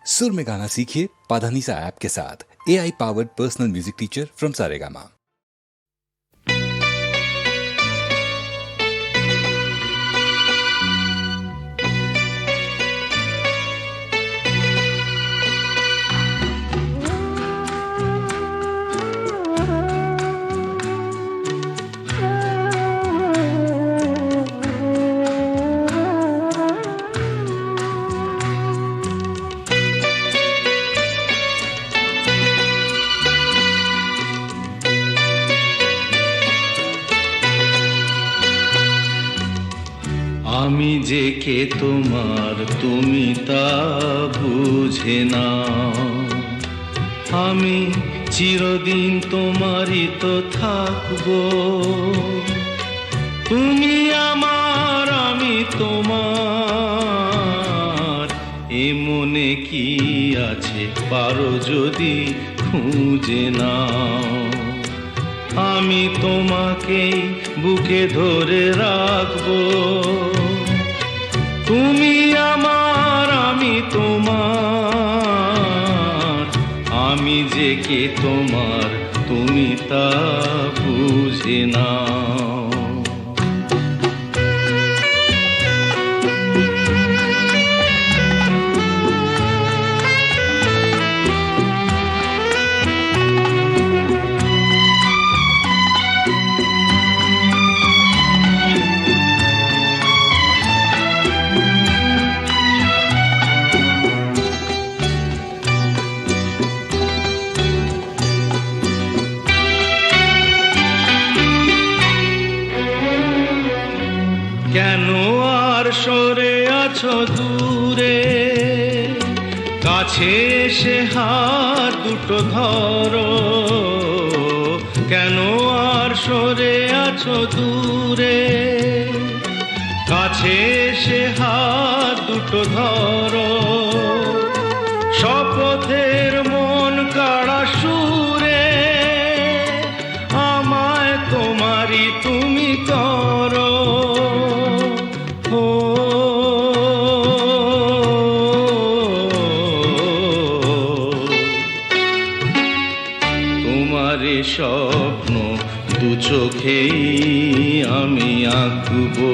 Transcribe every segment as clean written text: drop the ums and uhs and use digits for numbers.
सुर में गाना सीखिए पाधानीसा ऐप के साथ। AI powered personal music teacher from Saregama. আমি যে কে তোমার তুমি তা বুঝে না, আমি চিরদিন তোমারই তো থাকবো। তুমি আমার আমি তোমার, এ মনে কি আছে পারো যদি খুঁজে নাও। আমি তোমাকেই বুকে ধরে রাখবো। তুমি আমার আমি তোমার, আমি যে কে তোমার তুমি তা বুঝে নাও। কেন আর সরে আছো দূরে, কাছে এসে হাত দুটো ধরো। কেন আর সরে আছো দূরে, কাছে এসে হাত দুটো ধরো। শপথের মন কাড়া সুরে আমায় তোমারই তুমি করো। তোমারে স্বপ্ন দু চোখেই আমি আঁকবো।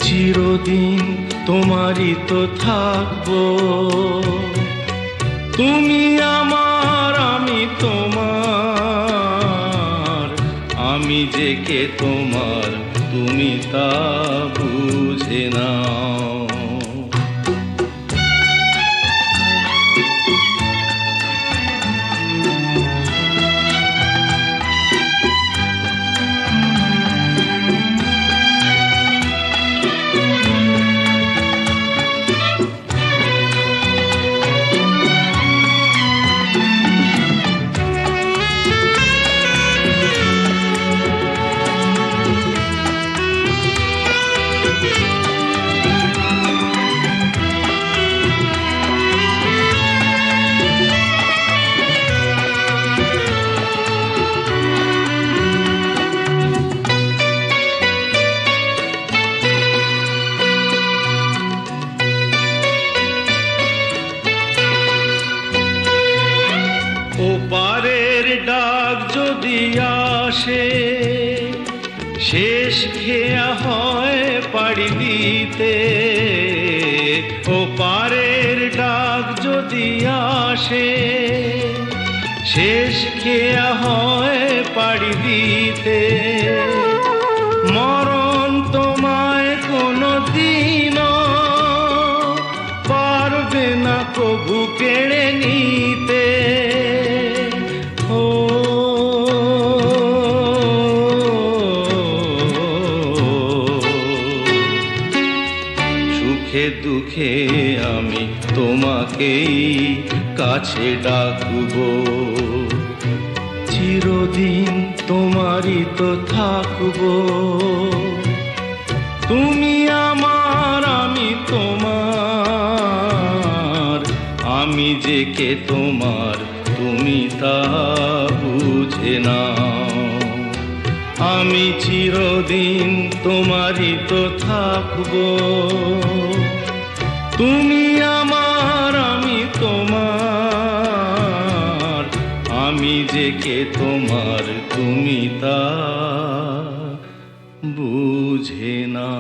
চিরদিন তোমারই তো থাকবো। তুমি আমার আমি তোমার, আমি যে কে তোমার তুমি তা বুঝে নাও। ওপারের ডাক যদি আসে, শেষ খেয়া হয় পাড়ি দিতে। ওপারের ডাক যদি আসে, শেষ খেয়া হয় পাড়ি দিতে। মরণ তোমায় কোনো দিনও পারবে না কবু কেড়ে নিতে। সুখে দুঃখে আমি তোমাকেই কাছে ডাকবো। চিরদিন তোমারই তো থাকবো। তুমি আমার আমি তোমার, আমি যে কে তোমার তুমি তা বুঝে নাও। আমি চিরদিন তোমারই তো থাকবো। তুমি আমার আমি যে কে তোমার তুমি তা বুঝে না।